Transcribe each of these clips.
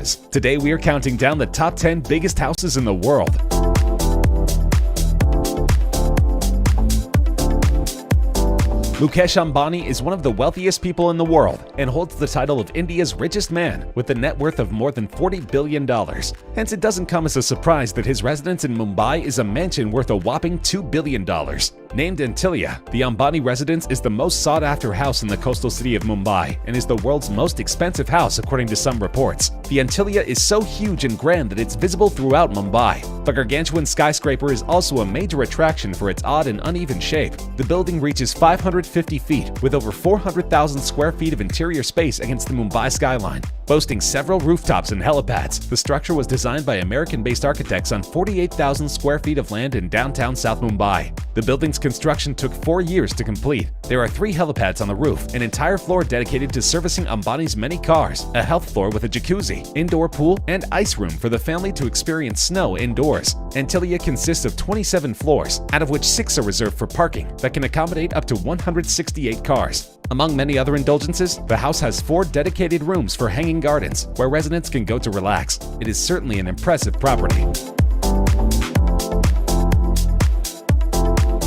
Today we are counting down the top 10 biggest houses in the world. Mukesh Ambani is one of the wealthiest people in the world and holds the title of India's richest man with a net worth of more than $40 billion. Hence, it doesn't come as a surprise that his residence in Mumbai is a mansion worth a whopping $2 billion. Named Antilia, the Ambani residence is the most sought-after house in the coastal city of Mumbai and is the world's most expensive house according to some reports. The Antilia is so huge and grand that it's visible throughout Mumbai. The gargantuan skyscraper is also a major attraction for its odd and uneven shape. The building reaches 550 feet with over 400,000 square feet of interior space against the Mumbai skyline. Boasting several rooftops and helipads, the structure was designed by American-based architects on 48,000 square feet of land in downtown South Mumbai. The building's construction took 4 years to complete. There are 3 helipads on the roof, an entire floor dedicated to servicing Ambani's many cars, a health floor with a jacuzzi, indoor pool, and ice room for the family to experience snow indoors. Antilia consists of 27 floors, out of which 6 are reserved for parking that can accommodate up to 168 cars. Among many other indulgences, the house has 4 dedicated rooms for hanging gardens where residents can go to relax. It is certainly an impressive property.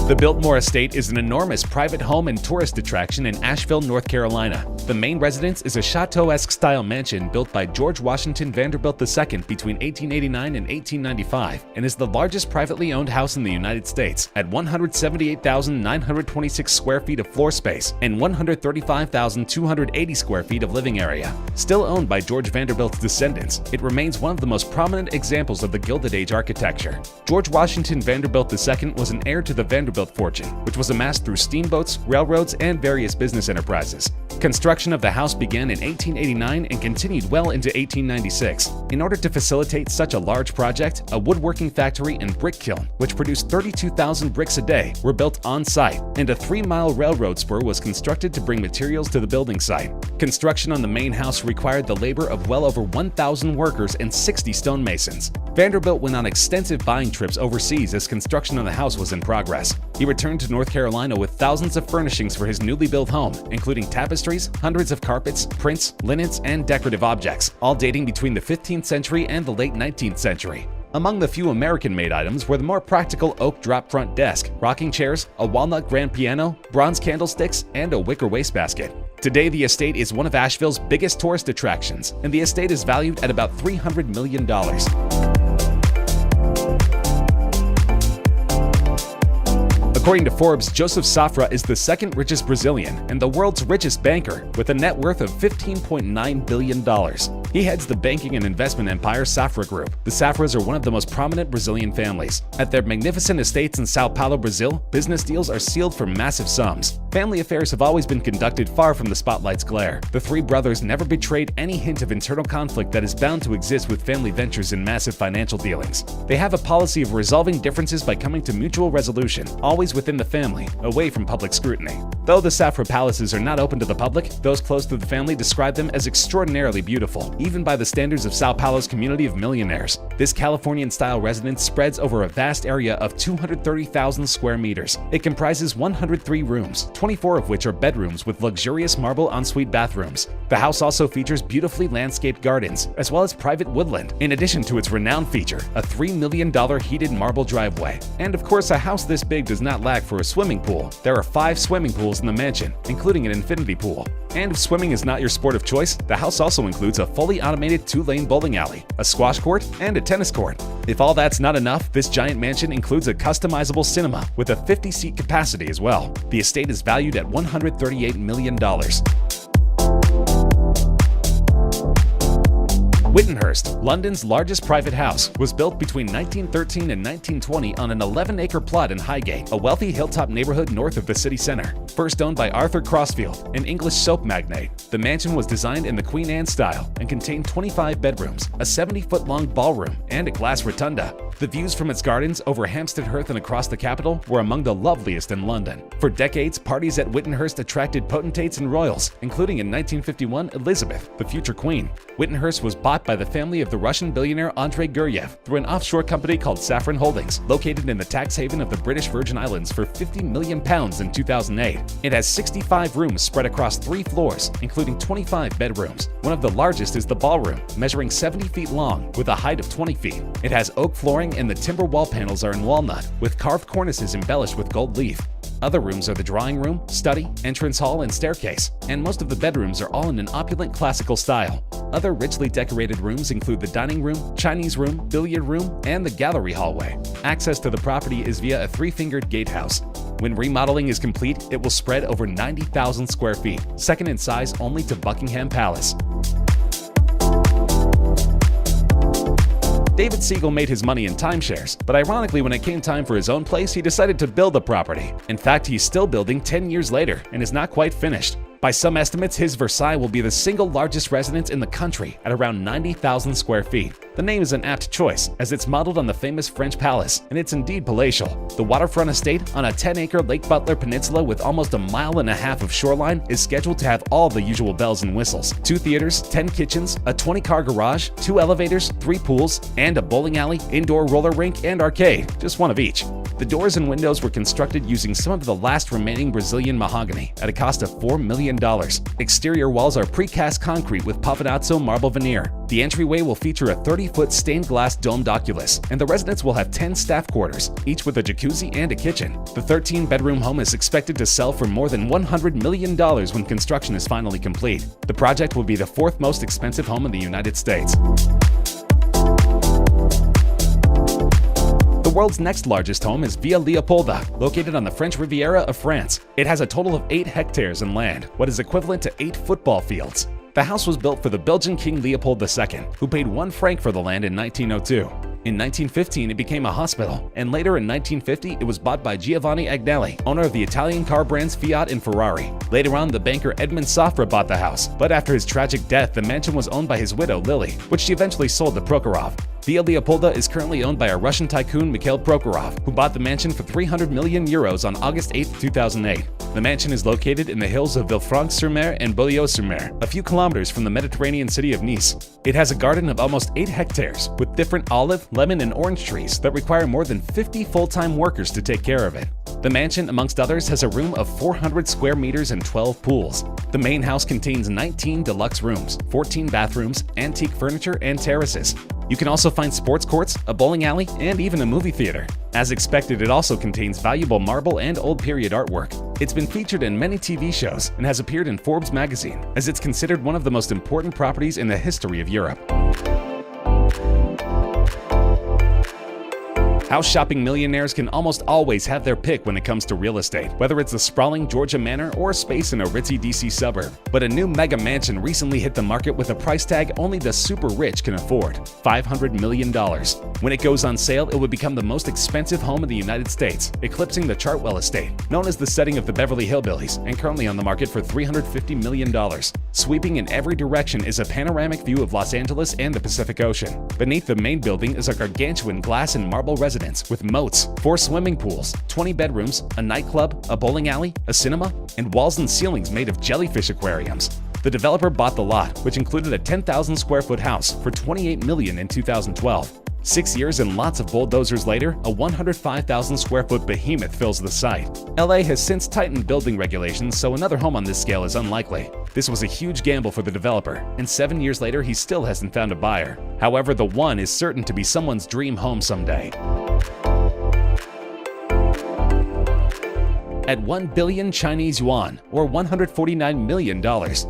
The Biltmore Estate is an enormous private home and tourist attraction in Asheville, North Carolina. The main residence is a chateau-esque style mansion built by George Washington Vanderbilt II between 1889 and 1895 and is the largest privately owned house in the United States at 178,926 square feet of floor space and 135,280 square feet of living area. Still owned by George Vanderbilt's descendants, it remains one of the most prominent examples of the Gilded Age architecture. George Washington Vanderbilt II was an heir to the Vanderbilt fortune, which was amassed through steamboats, railroads, and various business enterprises. Construction of the house began in 1889 and continued well into 1896. In order to facilitate such a large project, a woodworking factory and brick kiln, which produced 32,000 bricks a day, were built on-site, and a 3-mile railroad spur was constructed to bring materials to the building site. Construction on the main house required the labor of well over 1,000 workers and 60 stonemasons. Vanderbilt went on extensive buying trips overseas as construction on the house was in progress. He returned to North Carolina with thousands of furnishings for his newly built home, including tapestries, hundreds of carpets, prints, linens, and decorative objects, all dating between the 15th century and the late 19th century. Among the few American-made items were the more practical oak drop-front desk, rocking chairs, a walnut grand piano, bronze candlesticks, and a wicker wastebasket. Today, the estate is one of Asheville's biggest tourist attractions, and the estate is valued at about $300 million. According to Forbes, Joseph Safra is the second richest Brazilian and the world's richest banker with a net worth of $15.9 billion. He heads the banking and investment empire Safra Group. The Safras are one of the most prominent Brazilian families. At their magnificent estates in Sao Paulo, Brazil, business deals are sealed for massive sums. Family affairs have always been conducted far from the spotlight's glare. The 3 brothers never betrayed any hint of internal conflict that is bound to exist with family ventures and massive financial dealings. They have a policy of resolving differences by coming to mutual resolution, always within the family, away from public scrutiny. Though the Safra palaces are not open to the public, those close to the family describe them as extraordinarily beautiful, even by the standards of Sao Paulo's community of millionaires. This Californian-style residence spreads over a vast area of 230,000 square meters. It comprises 103 rooms, 24 of which are bedrooms with luxurious marble ensuite bathrooms. The house also features beautifully landscaped gardens, as well as private woodland, in addition to its renowned feature, a $3 million heated marble driveway. And of course, a house this big does not lack for a swimming pool. There are 5 swimming pools in the mansion, including an infinity pool. And if swimming is not your sport of choice, the house also includes a fully automated 2-lane bowling alley, a squash court, and a tennis court. If all that's not enough, this giant mansion includes a customizable cinema with a 50-seat capacity as well. The estate is valued at $138 million. Wittenhurst, London's largest private house, was built between 1913 and 1920 on an 11-acre plot in Highgate, a wealthy hilltop neighborhood north of the city center. First owned by Arthur Crossfield, an English soap magnate, the mansion was designed in the Queen Anne style and contained 25 bedrooms, a 70-foot-long ballroom, and a glass rotunda. The views from its gardens over Hampstead Heath and across the capital were among the loveliest in London. For decades, parties at Whittenhurst attracted potentates and royals, including in 1951 Elizabeth, the future queen. Whittenhurst was bought by the family of the Russian billionaire Andrei Guryev through an offshore company called Saffron Holdings, located in the tax haven of the British Virgin Islands for £50 million in 2008. It has 65 rooms spread across 3 floors, including 25 bedrooms. One of the largest is the ballroom, measuring 70 feet long with a height of 20 feet. It has oak flooring and the timber wall panels are in walnut, with carved cornices embellished with gold leaf. Other rooms are the drawing room, study, entrance hall, and staircase, and most of the bedrooms are all in an opulent classical style. Other richly decorated rooms include the dining room, Chinese room, billiard room, and the gallery hallway. Access to the property is via a 3-fingered gatehouse. When remodeling is complete, it will spread over 90,000 square feet, second in size only to Buckingham Palace. David Siegel made his money in timeshares, but ironically when it came time for his own place, he decided to build a property. In fact, he's still building 10 years later and is not quite finished. By some estimates, his Versailles will be the single largest residence in the country at around 90,000 square feet. The name is an apt choice, as it's modeled on the famous French palace, and it's indeed palatial. The waterfront estate on a 10-acre Lake Butler peninsula with almost a mile and a half of shoreline is scheduled to have all the usual bells and whistles. 2 theaters, 10 kitchens, a 20-car garage, 2 elevators, 3 pools, and a bowling alley, indoor roller rink, and arcade, just one of each. The doors and windows were constructed using some of the last remaining Brazilian mahogany at a cost of $4 million. Exterior walls are precast concrete with Pavonazzo marble veneer. The entryway will feature a 30-foot stained glass domed oculus, and the residence will have 10 staff quarters, each with a jacuzzi and a kitchen. The 13-bedroom home is expected to sell for more than $100 million when construction is finally complete. The project will be the 4th most expensive home in the United States. The world's next largest home is Villa Leopolda, located on the French Riviera of France. It has a total of 8 hectares in land, what is equivalent to 8 football fields. The house was built for the Belgian King Leopold II, who paid 1 franc for the land in 1902. In 1915, it became a hospital, and later in 1950, it was bought by Giovanni Agnelli, owner of the Italian car brands Fiat and Ferrari. Later on, the banker Edmond Safra bought the house, but after his tragic death, the mansion was owned by his widow, Lily, which she eventually sold to Prokhorov. Villa Leopolda is currently owned by a Russian tycoon, Mikhail Prokhorov, who bought the mansion for €300 million on August 8, 2008. The mansion is located in the hills of Villefranche-sur-Mer and Beaulieu-sur-Mer, a few kilometers from the Mediterranean city of Nice. It has a garden of almost 8 hectares, with different olive, lemon, and orange trees that require more than 50 full-time workers to take care of it. The mansion, amongst others, has a room of 400 square meters and 12 pools. The main house contains 19 deluxe rooms, 14 bathrooms, antique furniture, and terraces. You can also find sports courts, a bowling alley, and even a movie theater. As expected, it also contains valuable marble and old period artwork. It's been featured in many TV shows and has appeared in Forbes magazine, as it's considered one of the most important properties in the history of Europe. House shopping millionaires can almost always have their pick when it comes to real estate, whether it's the sprawling Georgia manor or a space in a ritzy DC suburb. But a new mega mansion recently hit the market with a price tag only the super rich can afford, $500 million. When it goes on sale, it would become the most expensive home in the United States, eclipsing the Chartwell estate, known as the setting of the Beverly Hillbillies, and currently on the market for $350 million. Sweeping in every direction is a panoramic view of Los Angeles and the Pacific Ocean. Beneath the main building is a gargantuan glass and marble residence with moats, 4 swimming pools, 20 bedrooms, a nightclub, a bowling alley, a cinema, and walls and ceilings made of jellyfish aquariums. The developer bought the lot, which included a 10,000 square foot house, for $28 million in 2012. 6 years and lots of bulldozers later, a 105,000 square foot behemoth fills the site. LA has since tightened building regulations, so another home on this scale is unlikely. This was a huge gamble for the developer, and 7 years later he still hasn't found a buyer. However, the one is certain to be someone's dream home someday. At 1 billion Chinese yuan, or $149 million,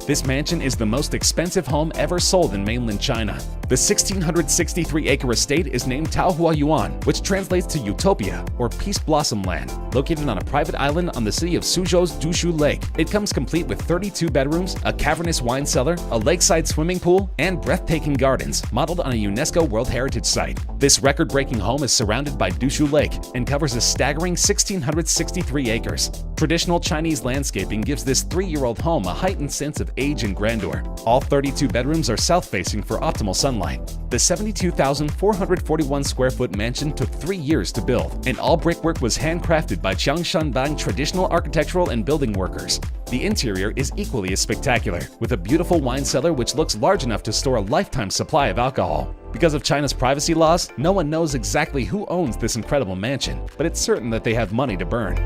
this mansion is the most expensive home ever sold in mainland China. The 1,663-acre estate is named Taohua Yuan, which translates to Utopia, or Peace Blossom Land, located on a private island on the city of Suzhou's Dushu Lake. It comes complete with 32 bedrooms, a cavernous wine cellar, a lakeside swimming pool, and breathtaking gardens, modeled on a UNESCO World Heritage Site. This record-breaking home is surrounded by Dushu Lake and covers a staggering 1,663 acres. Traditional Chinese landscaping gives this 3-year-old home a heightened sense of age and grandeur. All 32 bedrooms are south-facing for optimal sunlight. sunlight. The 72,441 square foot mansion took 3 years to build, and all brickwork was handcrafted by Changshanbang traditional architectural and building workers. The interior is equally as spectacular, with a beautiful wine cellar which looks large enough to store a lifetime supply of alcohol. Because of China's privacy laws, no one knows exactly who owns this incredible mansion, but it's certain that they have money to burn.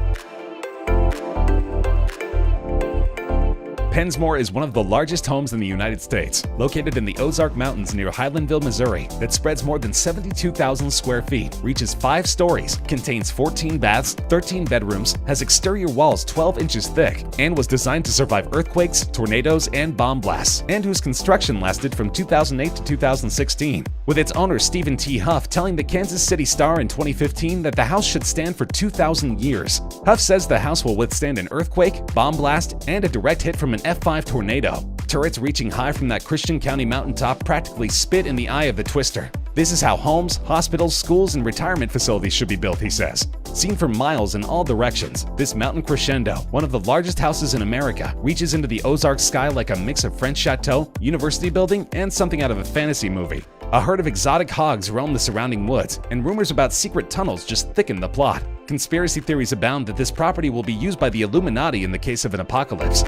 Pensmore is one of the largest homes in the United States, located in the Ozark Mountains near Highlandville, Missouri, that spreads more than 72,000 square feet, reaches 5 stories, contains 14 baths, 13 bedrooms, has exterior walls 12 inches thick, and was designed to survive earthquakes, tornadoes, and bomb blasts, and whose construction lasted from 2008 to 2016. With its owner Stephen T. Huff telling the Kansas City Star in 2015 that the house should stand for 2,000 years. Huff says the house will withstand an earthquake, bomb blast, and a direct hit from an F5 tornado. Turrets reaching high from that Christian County mountaintop practically spit in the eye of the twister. This is how homes, hospitals, schools, and retirement facilities should be built, he says. Seen for miles in all directions, this mountain crescendo, one of the largest houses in America, reaches into the Ozark sky like a mix of French chateau, university building, and something out of a fantasy movie. A herd of exotic hogs roam the surrounding woods, and rumors about secret tunnels just thicken the plot. Conspiracy theories abound that this property will be used by the Illuminati in the case of an apocalypse.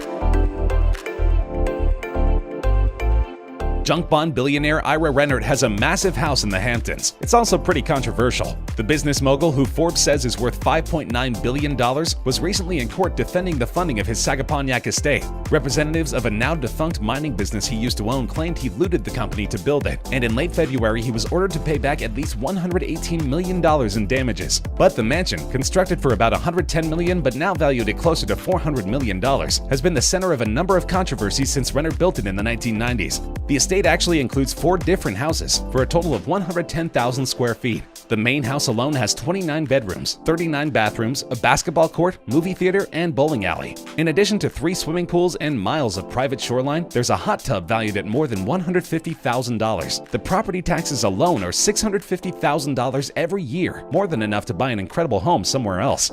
Junk bond billionaire Ira Rennert has a massive house in the Hamptons. It's also pretty controversial. The business mogul, who Forbes says is worth $5.9 billion, was recently in court defending the funding of his Sagaponyak estate. Representatives of a now-defunct mining business he used to own claimed he looted the company to build it, and in late February he was ordered to pay back at least $118 million in damages. But the mansion, constructed for about $110 million but now valued at closer to $400 million, has been the center of a number of controversies since Rennert built it in the 1990s. The estate actually includes 4 different houses for a total of 110,000 square feet. The main house alone has 29 bedrooms, 39 bathrooms, a basketball court, movie theater, and bowling alley. In addition to 3 swimming pools and miles of private shoreline, there's a hot tub valued at more than $150,000. The property taxes alone are $650,000 every year, more than enough to buy an incredible home somewhere else.